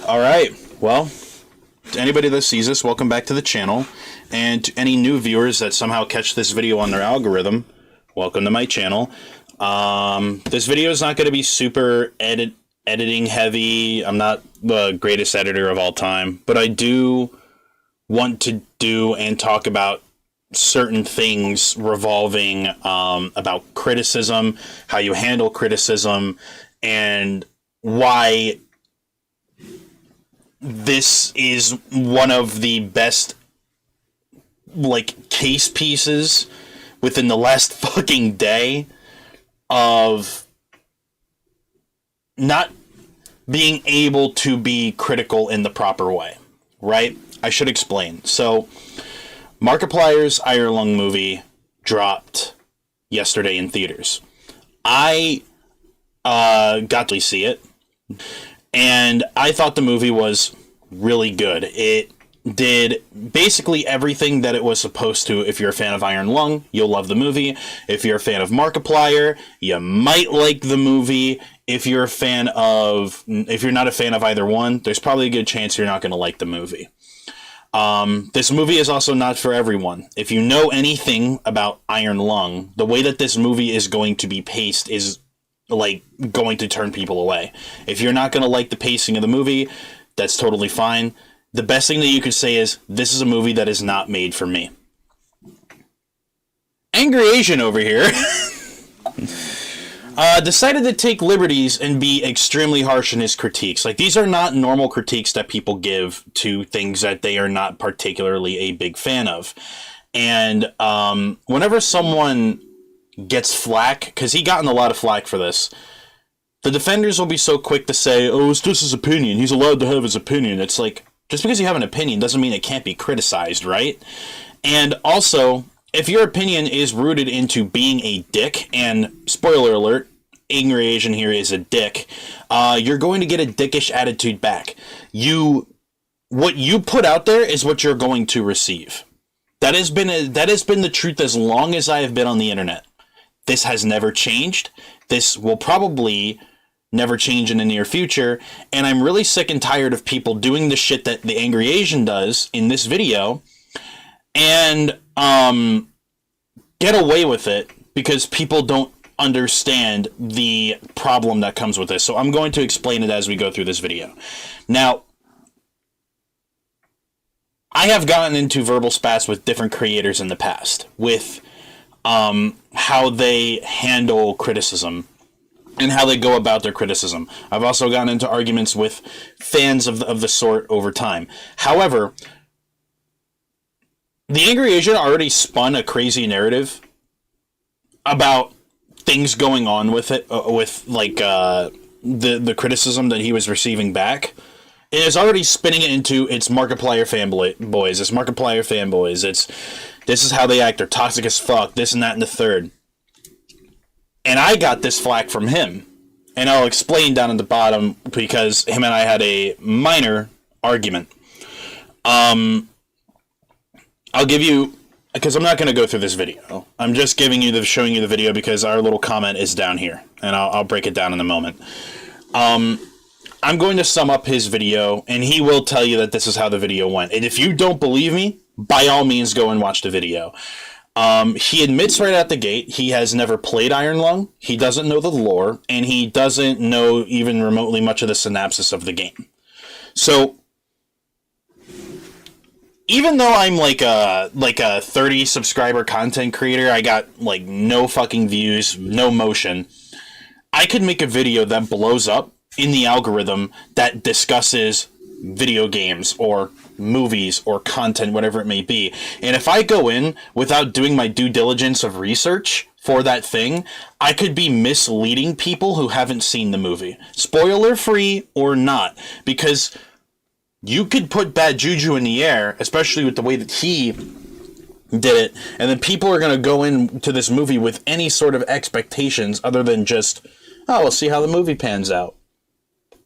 All right. Well, to anybody that sees this, welcome back to the channel. And to any new viewers that somehow catch this video on their algorithm, welcome to my channel. This video is not going to be super editing heavy. I'm not the greatest editor of all time, but I do want to do and talk about certain things revolving about criticism, how you handle criticism, and why this is one of the best case pieces within the last fucking day of not being able to be critical in the proper way, right? I should explain. So, Markiplier's Iron Lung movie dropped yesterday in theaters. I got to see it, and I thought the movie was really good. It did basically everything that it was supposed to. If you're a fan of Iron Lung, you'll love the movie. If you're a fan of Markiplier, you might like the movie. If you're not a fan of either one, there's probably a good chance you're not going to like the movie. This movie is also not for everyone. If you know anything about Iron Lung, the way that this movie is going to be paced is going to turn people away. If you're not going to like the pacing of the movie, that's totally fine. The best thing that you could say is, this is a movie that is not made for me. Angry Asian over here decided to take liberties and be extremely harsh in his critiques. These are not normal critiques that people give to things that they are not particularly a big fan of. And whenever someone gets flack, because he gotten a lot of flack for this, the defenders will be so quick to say, oh, it's just his opinion. He's allowed to have his opinion. It's like, just because you have an opinion doesn't mean it can't be criticized, right? And also, if your opinion is rooted into being a dick, and spoiler alert, Angry Asian here is a dick, you're going to get a dickish attitude back. What you put out there is what you're going to receive. That has been the truth as long as I have been on the internet. This has never changed. This will probably never change in the near future, and I'm really sick and tired of people doing the shit that the Angry Asian does in this video, and get away with it because people don't understand the problem that comes with this. So I'm going to explain it as we go through this video. Now, I have gotten into verbal spats with different creators in the past with how they handle criticism and how they go about their criticism. I've also gotten into arguments with fans of the sort over time. However, the Angry Asian already spun a crazy narrative about things going on with it, with the criticism that he was receiving back. It is already spinning it into it's Markiplier fanboys. It's Markiplier fanboys. This is how they act. They're toxic as fuck. This and that and the third. And I got this flack from him. And I'll explain down at the bottom because him and I had a minor argument. I'll give you, because I'm not going to go through this video. I'm just showing you the video because our little comment is down here. And I'll break it down in a moment. I'm going to sum up his video, and he will tell you that this is how the video went. And if you don't believe me, by all means, go and watch the video. He admits right out the gate he has never played Iron Lung, he doesn't know the lore, and he doesn't know even remotely much of the synopsis of the game. So, even though I'm like a 30 subscriber content creator, I got no fucking views, no motion, I could make a video that blows up in the algorithm that discusses video games or movies or content, whatever it may be. And if I go in without doing my due diligence of research for that thing, I could be misleading people who haven't seen the movie. Spoiler free or not, because you could put bad juju in the air, especially with the way that he did it, and then people are going to go into this movie with any sort of expectations other than just, oh, we'll see how the movie pans out.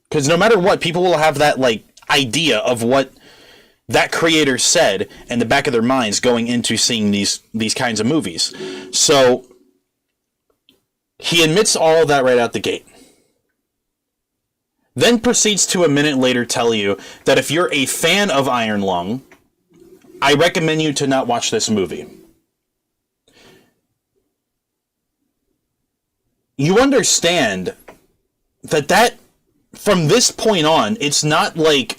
Because no matter what, people will have that idea of what that creator said in the back of their minds going into seeing these kinds of movies. So he admits all of that right out the gate. then proceeds to a minute later tell you that if you're a fan of Iron Lung, I recommend you to not watch this movie. You understand that from this point on, it's not like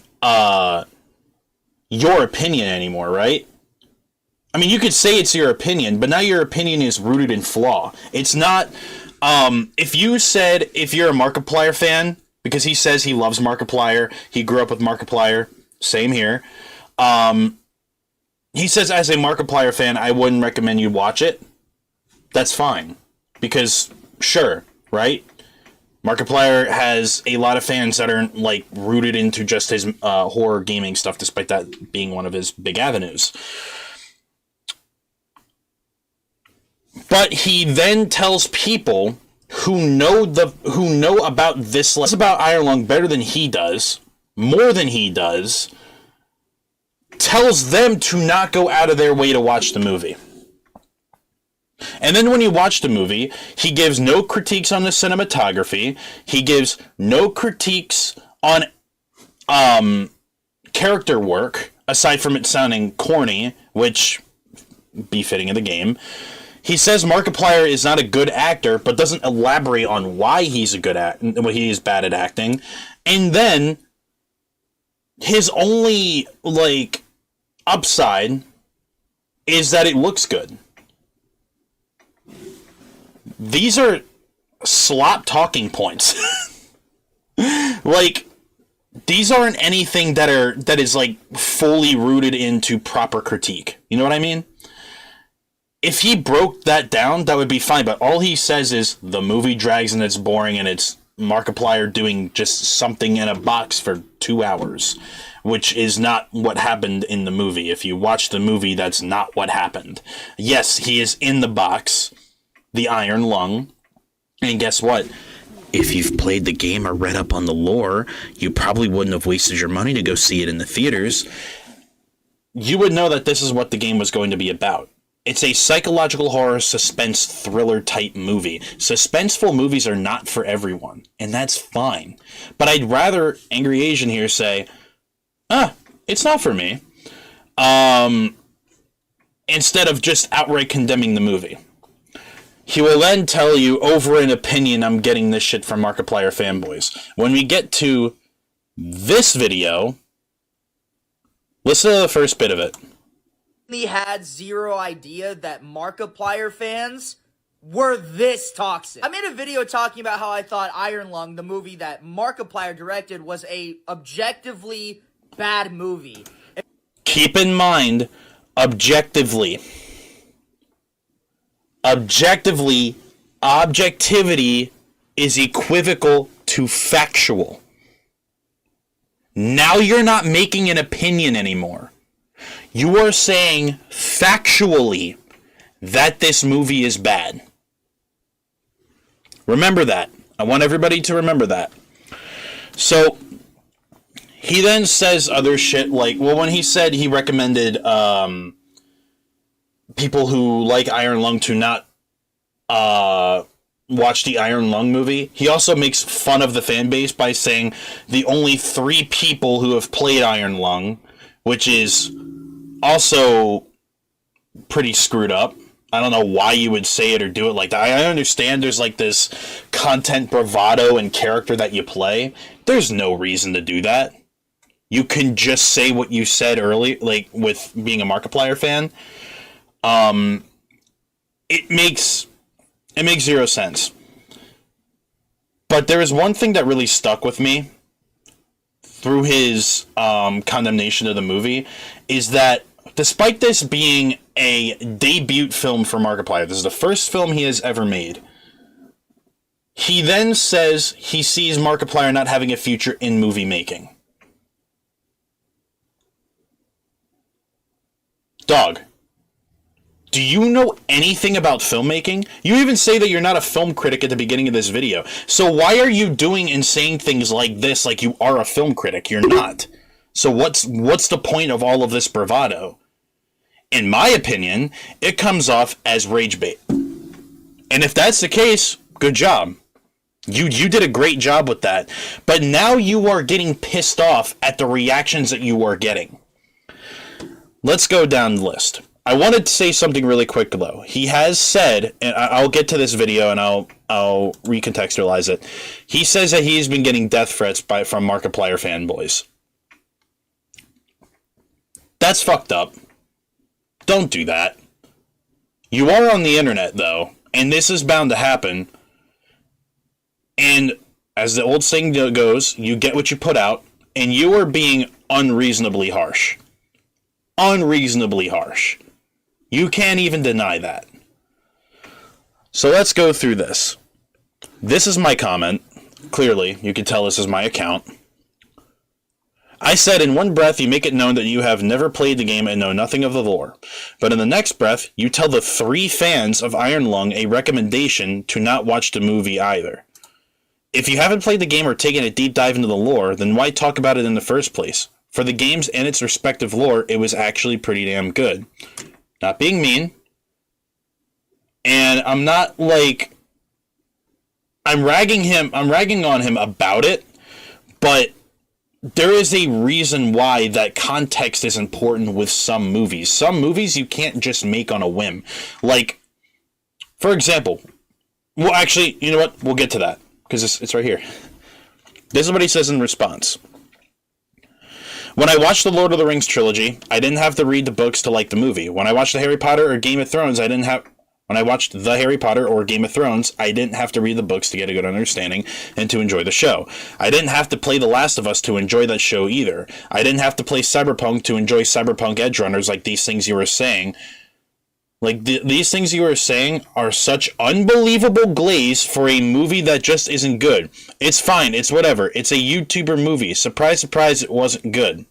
your opinion anymore, right? I mean, you could say it's your opinion, but now your opinion is rooted in flaw. It's not, if you said, if you're a Markiplier fan, because he says he loves Markiplier, he grew up with Markiplier, same here. He says, as a Markiplier fan, I wouldn't recommend you watch it. That's fine. Because, sure, right? Markiplier has a lot of fans that are, like, rooted into just his horror gaming stuff, despite that being one of his big avenues. But he then tells people who know about this about Iron Lung better than he does, more than he does, tells them to not go out of their way to watch the movie. And then when you watch the movie, he gives no critiques on the cinematography. He gives no critiques on character work, aside from it sounding corny, which be fitting of the game. He says Markiplier is not a good actor, but doesn't elaborate on why he's bad at acting. And then his only, like, upside is that it looks good. These are slop talking points. Like, these aren't anything that is like fully rooted into proper critique. You know what I mean? If he broke that down, that would be fine. But all he says is the movie drags and it's boring and it's Markiplier doing just something in a box for 2 hours, which is not what happened in the movie. If you watch the movie, that's not what happened. Yes, he is in the box, the Iron Lung, and guess what? If you've played the game or read up on the lore, you probably wouldn't have wasted your money to go see it in the theaters. You would know that this is what the game was going to be about. It's a psychological horror suspense thriller type movie. Suspenseful movies are not for everyone, and that's fine. But I'd rather Angry Asian here say, it's not for me, instead of just outright condemning the movie. He will then tell you, over an opinion, I'm getting this shit from Markiplier fanboys. When we get to this video, listen to the first bit of it. He had zero idea that Markiplier fans were this toxic. I made a video talking about how I thought Iron Lung, the movie that Markiplier directed, was a objectively bad movie. Keep in mind, objectively, objectivity is equivocal to factual. Now you're not making an opinion anymore. You are saying factually that this movie is bad. Remember that. I want everybody to remember that. So he then says other shit like, well, when he said he recommended people who like Iron Lung to not watch the Iron Lung movie, he also makes fun of the fan base by saying the only 3 people who have played Iron Lung, which is also pretty screwed up. I don't know why you would say it or do it like that. I understand there's like this content bravado and character that you play. There's no reason to do that. You can just say what you said earlier, like with being a Markiplier fan. It makes zero sense. But there is one thing that really stuck with me through his condemnation of the movie, is that despite this being a debut film for Markiplier, this is the first film he has ever made, he then says he sees Markiplier not having a future in movie making. Dog, do you know anything about filmmaking? You even say that you're not a film critic at the beginning of this video. So why are you doing and saying things like this like you are a film critic? You're not. So what's the point of all of this bravado? In my opinion, it comes off as rage bait. And if that's the case, good job. You did a great job with that. But now you are getting pissed off at the reactions that you are getting. Let's go down the list. I wanted to say something really quick, though. He has said, and I'll get to this video and I'll recontextualize it. He says that he's been getting death threats from Markiplier fanboys. That's fucked up. Don't do that. You are on the internet, though, and this is bound to happen. And as the old saying goes, you get what you put out, and you are being unreasonably harsh. Unreasonably harsh. You can't even deny that. So let's go through this. This is my comment. Clearly, you can tell this is my account. I said, in one breath, you make it known that you have never played the game and know nothing of the lore. But in the next breath, you tell the 3 fans of Iron Lung a recommendation to not watch the movie either. If you haven't played the game or taken a deep dive into the lore, then why talk about it in the first place? For the games and its respective lore, it was actually pretty damn good. Not being mean. And I'm not like... I'm ragging on him about it, but there is a reason why that context is important with some movies. Some movies you can't just make on a whim. Like, for example... Well, actually, you know what? We'll get to that, because it's right here. This is what he says in response. When I watched the Lord of the Rings trilogy, I didn't have to read the books to like the movie. When I watched the Harry Potter or Game of Thrones, I didn't have to read the books to get a good understanding and to enjoy the show. I didn't have to play The Last of Us to enjoy that show either. I didn't have to play Cyberpunk to enjoy Cyberpunk Edgerunners like these things you were saying. Like, these things you were saying are such unbelievable glaze for a movie that just isn't good. It's fine. It's whatever. It's a YouTuber movie. Surprise, surprise, it wasn't good.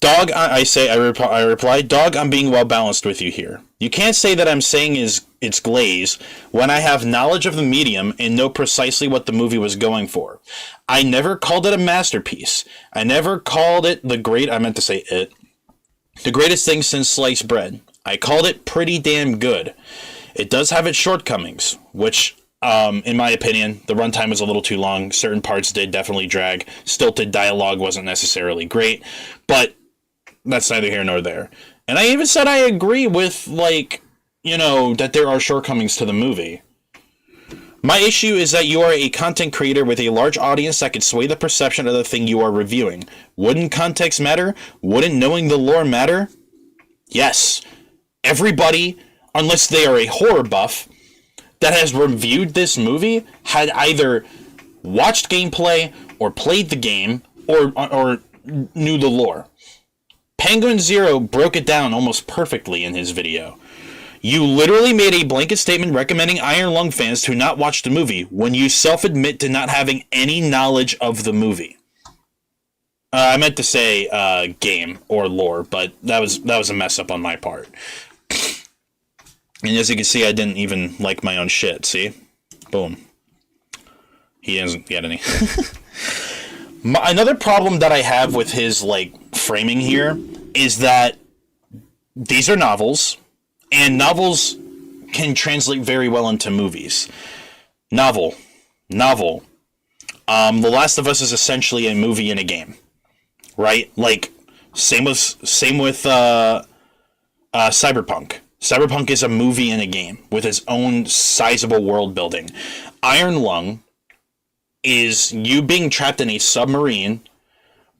Dog, I reply, Dog, I'm being well balanced with you here. You can't say that I'm saying it's glaze when I have knowledge of the medium and know precisely what the movie was going for. I never called it a masterpiece. I never called it the greatest thing since sliced bread. I called it pretty damn good. It does have its shortcomings, which, in my opinion, the runtime was a little too long. Certain parts did definitely drag. Stilted dialogue wasn't necessarily great, but that's neither here nor there. And I even said I agree with, that there are shortcomings to the movie. My issue is that you are a content creator with a large audience that could sway the perception of the thing you are reviewing. Wouldn't context matter? Wouldn't knowing the lore matter? Yes. Everybody, unless they are a horror buff, that has reviewed this movie had either watched gameplay or played the game or knew the lore. Penguin Zero broke it down almost perfectly in his video. You literally made a blanket statement recommending Iron Lung fans to not watch the movie when you self-admit to not having any knowledge of the movie. I meant to say game or lore, but that was a mess up on my part. And as you can see, I didn't even like my own shit, see? Boom. He doesn't get any. Another problem that I have with his, framing here is that these are novels, and novels can translate very well into movies. Novel. The Last of Us is essentially a movie in a game, right? Same with Cyberpunk. Cyberpunk is a movie in a game with its own sizable world building. Iron Lung is you being trapped in a submarine,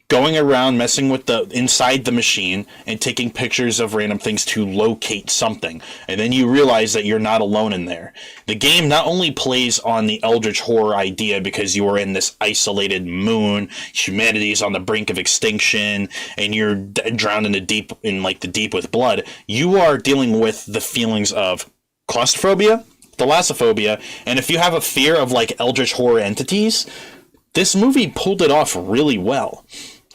going around messing with inside the machine and taking pictures of random things to locate something. And then you realize that you're not alone in there. The game not only plays on the eldritch horror idea because you are in this isolated moon, humanity is on the brink of extinction, and you're drowned in the deep with blood. You are dealing with the feelings of claustrophobia, thalassophobia, and if you have a fear of eldritch horror entities, this movie pulled it off really well.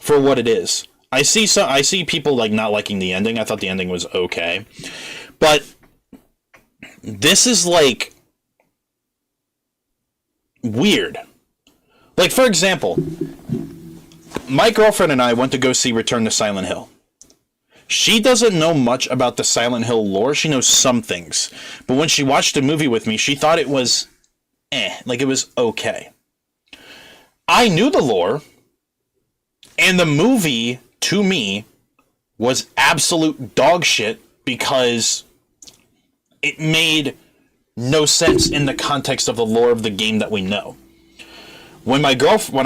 For what it is. I see people not liking the ending. I thought the ending was okay. But this is weird. For example, my girlfriend and I went to go see Return to Silent Hill. She doesn't know much about the Silent Hill lore. She knows some things. But when she watched the movie with me, she thought it was Like, it was okay. I knew the lore, and the movie, to me, was absolute dog shit because it made no sense in the context of the lore of the game that we know. When I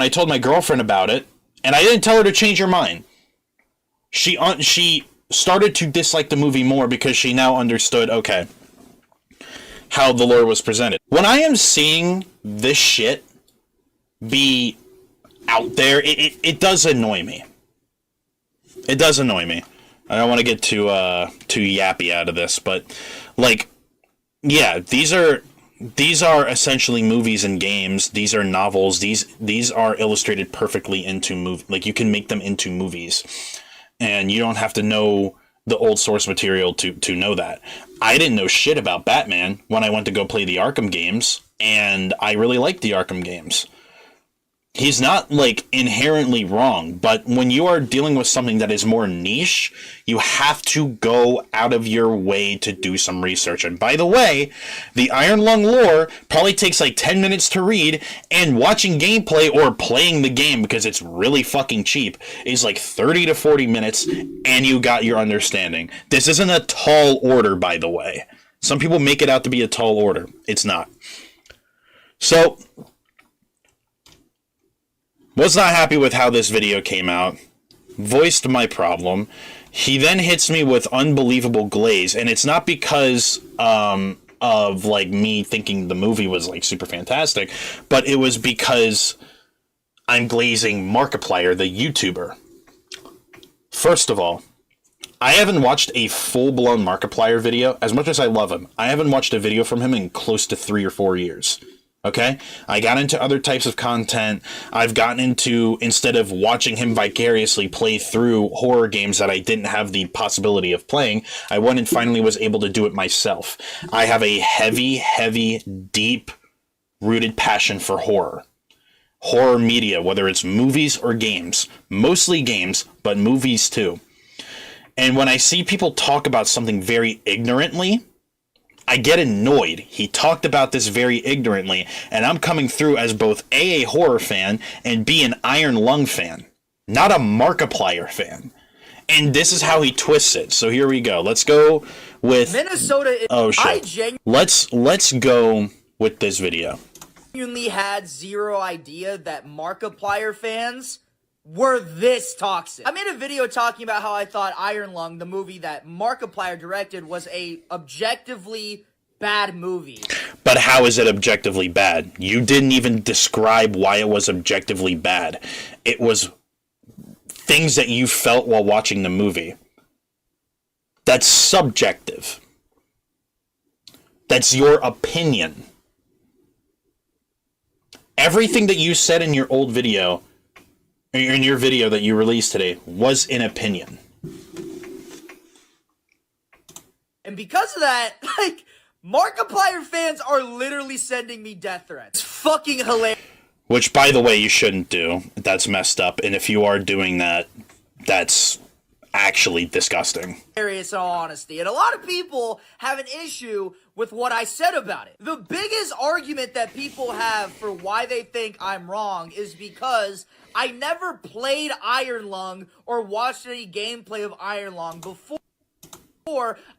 told my girlfriend about it, and I didn't tell her to change her mind, she started to dislike the movie more because she now understood, okay, how the lore was presented. When I am seeing this shit be out there, it does annoy me. It does annoy me. I don't want to get too yappy out of this, but, like, yeah, these are essentially movies and games. These are novels. These are illustrated perfectly into like, you can make them into movies, and you don't have to know the old source material to know that. I didn't know shit about Batman when I went to go play the Arkham games, and I really liked the Arkham games. He's not, like, inherently wrong, but when you are dealing with something that is more niche, you have to go out of your way to do some research. And by the way, the Iron Lung lore probably takes like 10 minutes to read, and watching gameplay or playing the game, because it's really fucking cheap, is like 30 to 40 minutes, and you got your understanding. This isn't a tall order, by the way. Some people make it out to be a tall order. It's not. So, was not happy with how this video came out. Voiced my problem. He then hits me with unbelievable glaze, and it's not because of, like, me thinking the movie was, like, super fantastic, but it was because I'm glazing Markiplier, the YouTuber. First of all, I haven't watched a full-blown Markiplier video. As much as I love him, I haven't watched a video from him in close to 3 or 4 years. Okay? I got into other types of content. I've gotten into, instead of watching him vicariously play through horror games that I didn't have the possibility of playing, I went and finally was able to do it myself. I have a heavy, deep-rooted passion for horror. Horror media, whether it's movies or games. Mostly games, but movies too. And when I see people talk about something very ignorantly, I get annoyed. He talked about this very ignorantly, and I'm coming through as both A, horror fan, and B, an Iron Lung fan. Not a Markiplier fan. And this is how he twists it. So here we go. Let's go with... Minnesota... Oh, shit. Let's go with this video. Genuinely had zero idea that Markiplier fans were this toxic. I made a video talking about how I thought Iron Lung, the movie that Markiplier directed, was a objectively bad movie. But how is it objectively bad? You didn't even describe why it was objectively bad. It was things that you felt while watching the movie. That's subjective. That's your opinion. Everything that you said in your old video, in your video that you released today, was an opinion. And because of that, like, Markiplier fans are literally sending me death threats. It's fucking hilarious. Which, by the way, you shouldn't do. That's messed up. And if you are doing that, that's actually disgusting. In all honesty. And a lot of people have an issue with what I said about it. The biggest argument that people have for why they think I'm wrong is because I never played Iron Lung or watched any gameplay of Iron Lung before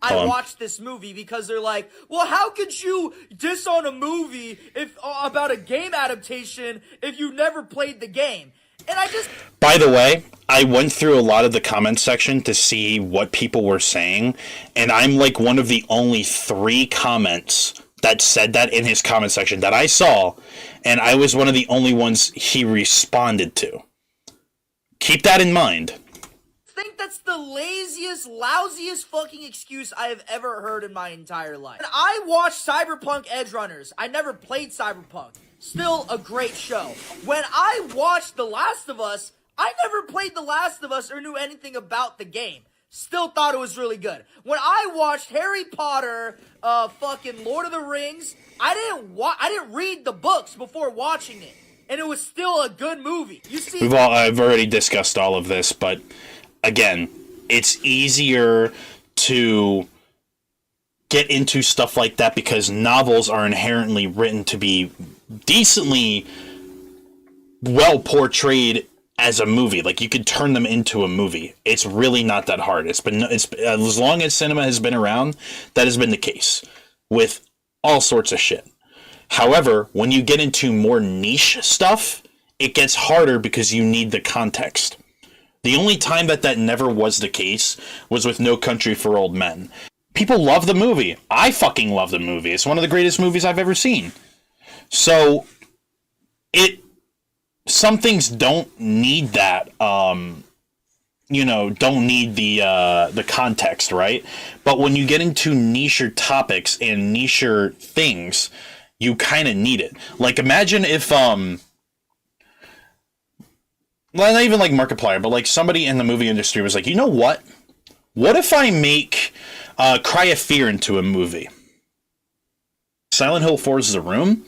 I watched this movie, because they're like, well, how could you diss on a movie about a game adaptation if you never played the game? And I just... By the way, I went through a lot of the comment section to see what people were saying, and I'm like one of the only 3 comments that said that in his comment section that I saw, and I was one of the only ones he responded to. Keep that in mind. I think that's the laziest, lousiest fucking excuse I have ever heard in my entire life. And I watched Cyberpunk Edge Runners. I never played Cyberpunk. Still a great show. When I watched The Last of Us, I never played The Last of Us or knew anything about the game. Still thought it was really good. When I watched Harry Potter, fucking Lord of the Rings, I didn't read the books before watching it, and it was still a good movie. You see, I've already discussed all of this, but again, it's easier to get into stuff like that because novels are inherently written to be decently well portrayed as a movie. Like, you could turn them into a movie. It's really not that hard. It's as long as cinema has been around, that has been the case with all sorts of shit. However, when you get into more niche stuff, it gets harder because you need the context. The only time that never was the case was with No Country for Old Men. People love the movie. I fucking love the movie. It's one of the greatest movies I've ever seen. So, some things don't need that, don't need the context, right? But when you get into nicher topics and nicher things, you kind of need it. Like, imagine if, well, not even like Markiplier, but like somebody in the movie industry was like, you know what? What if I make Cry of Fear into a movie? Silent Hill 4's The Room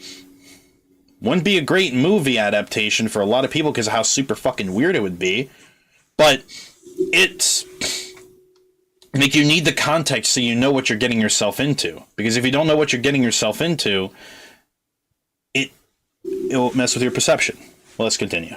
wouldn't be a great movie adaptation for a lot of people because of how super fucking weird it would be. But it's like, you need the context so you know what you're getting yourself into. Because if you don't know what you're getting yourself into, it will mess with your perception. Let's continue.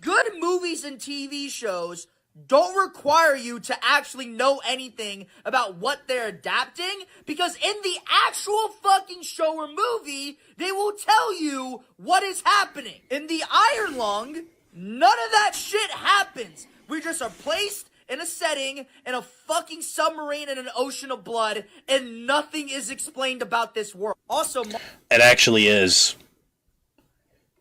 Good movies and TV shows don't require you to actually know anything about what they're adapting, because in the actual fucking show or movie, they will tell you what is happening. In the Iron Lung, none of that shit happens. We just are placed in a setting, in a fucking submarine in an ocean of blood, and nothing is explained about this world. Also, it actually is.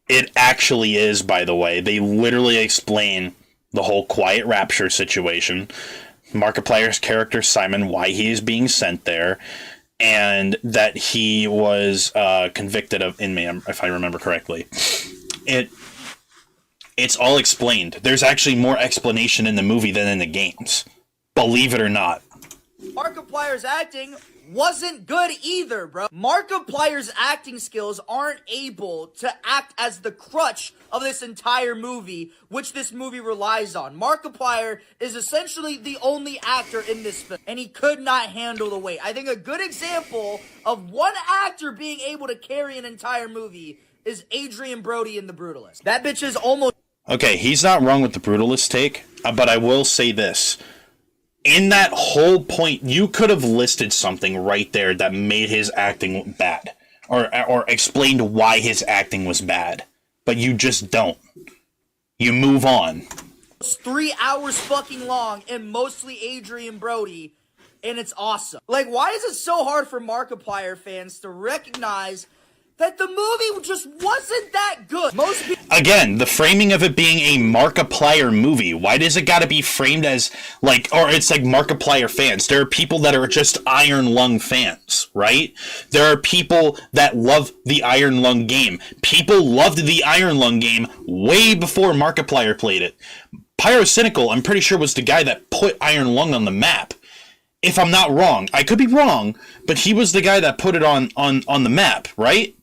It actually is, by the way. They literally explain the whole Quiet Rapture situation, Markiplier's character Simon, why he is being sent there, and that he was convicted of inmate, if I remember correctly. It's all explained. There's actually more explanation in the movie than in the games. Believe it or not. Markiplier's acting wasn't good either, bro. Markiplier's acting skills aren't able to act as the crutch of this entire movie, which this movie relies on. Markiplier is essentially the only actor in this film, and he could not handle the weight. I think a good example of one actor being able to carry an entire movie is Adrian Brody in The Brutalist. That bitch is almost... Okay, he's not wrong with the Brutalist take, but I will say this. In that whole point, you could have listed something right there that made his acting bad, or explained why his acting was bad, but you just don't. You move on. It's 3 hours fucking long, and mostly Adrian Brody, and it's awesome. Like, why is it so hard for Markiplier fans to recognize that the movie just wasn't that good? Most people... Again, the framing of it being a Markiplier movie. Why does it gotta be framed as, like, or it's like Markiplier fans? There are people that are just Iron Lung fans, right? There are people that love the Iron Lung game. People loved the Iron Lung game way before Markiplier played it. Pyrocynical, I'm pretty sure, was the guy that put Iron Lung on the map. If I'm not wrong. I could be wrong, but he was the guy that put it on the map, right?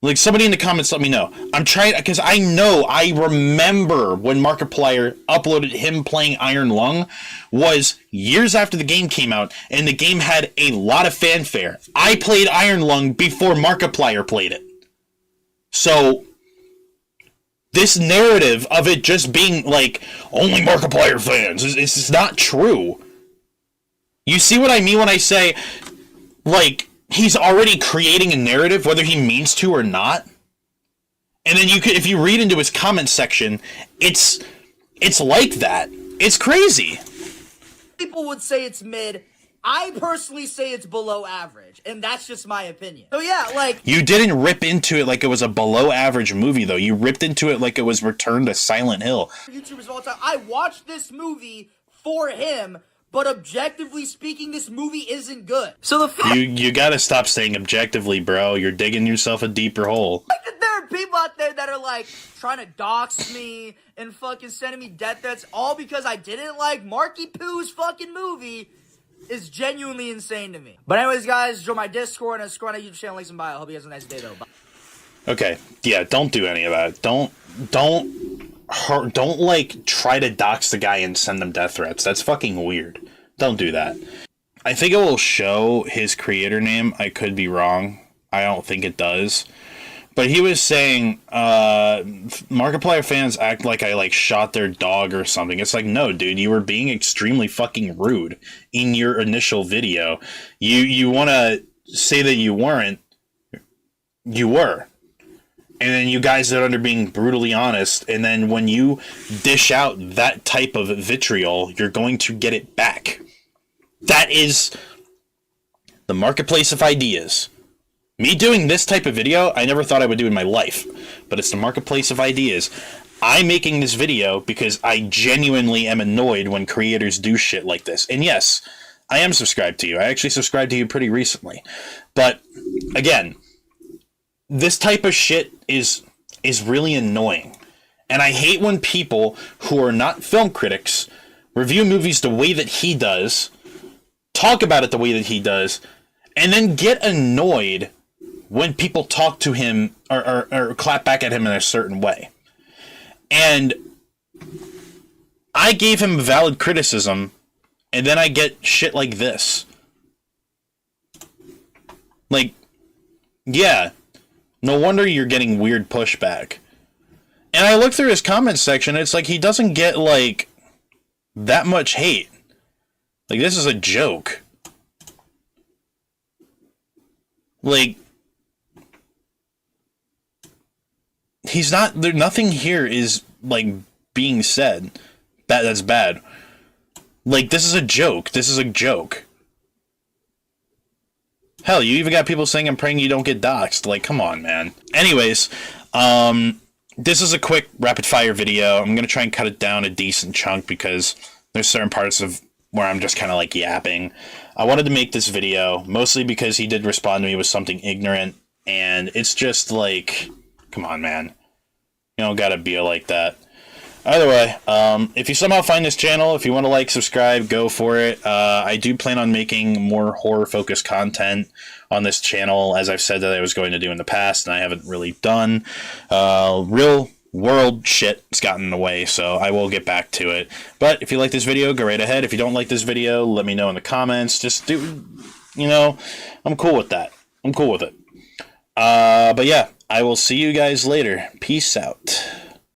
Like, somebody in the comments let me know. I'm trying, because I remember when Markiplier uploaded him playing Iron Lung was years after the game came out, and the game had a lot of fanfare. I played Iron Lung before Markiplier played it. So, this narrative of it just being, like, only Markiplier fans is not true. You see what I mean when I say, like, he's already creating a narrative, whether he means to or not. And then you could, if you read into his comment section, it's like that. It's crazy. People would say it's mid. I personally say it's below average, and that's just my opinion. So yeah, like... You didn't rip into it like it was a below average movie, though. You ripped into it like it was Return to Silent Hill. YouTubers of all time, I watched this movie for him, but objectively speaking, this movie isn't good. So the you gotta stop saying objectively, bro. You're digging yourself a deeper hole. Like, there are people out there that are like trying to dox me and fucking sending me death threats all because I didn't like Marky Poo's fucking movie is genuinely insane to me. But anyways, guys, join my Discord and subscribe to my YouTube channel, links in bio. Hope you guys have a nice day, though. Bye. Okay, yeah, don't do any of that. Don't like try to dox the guy and send them death threats. That's fucking weird. Don't do that. I think it will show his creator name. I could be wrong. I don't think it does. But he was saying, Markiplier fans act like I like shot their dog or something. It's like, no, dude, you were being extremely fucking rude in your initial video. You want to say that you weren't. You were. And then you guys are under being brutally honest. And then when you dish out that type of vitriol, you're going to get it back. That is the marketplace of ideas. Me doing this type of video, I never thought I would do in my life. But it's the marketplace of ideas. I'm making this video because I genuinely am annoyed when creators do shit like this. And yes, I am subscribed to you. I actually subscribed to you pretty recently. But, again, this type of shit is really annoying. And I hate when people who are not film critics review movies the way that he does, talk about it the way that he does, and then get annoyed when people talk to him or clap back at him in a certain way. And I gave him valid criticism, and then I get shit like this. Like, yeah, no wonder you're getting weird pushback. And I look through his comments section, it's like he doesn't get, like, that much hate. Like, this is a joke. Like, he's not, there, nothing here is, like, being said that's bad. Like, this is a joke. This is a joke. Hell, you even got people saying I'm praying you don't get doxxed. Like, come on, man. Anyways, this is a quick rapid-fire video. I'm going to try and cut it down a decent chunk because there's certain parts of where I'm just kind of, like, yapping. I wanted to make this video, mostly because he did respond to me with something ignorant, and it's just, like, come on, man. You don't gotta be like that. Either way, if you somehow find this channel, if you want to like, subscribe, go for it. I do plan on making more horror-focused content on this channel, as I've said that I was going to do in the past, and I haven't really done. Real world shit has gotten in the way, so I will get back to it. But if you like this video, go right ahead. If you don't like this video, let me know in the comments. Just do, you know, I'm cool with that. I'm cool with it. But yeah, I will see you guys later. Peace out.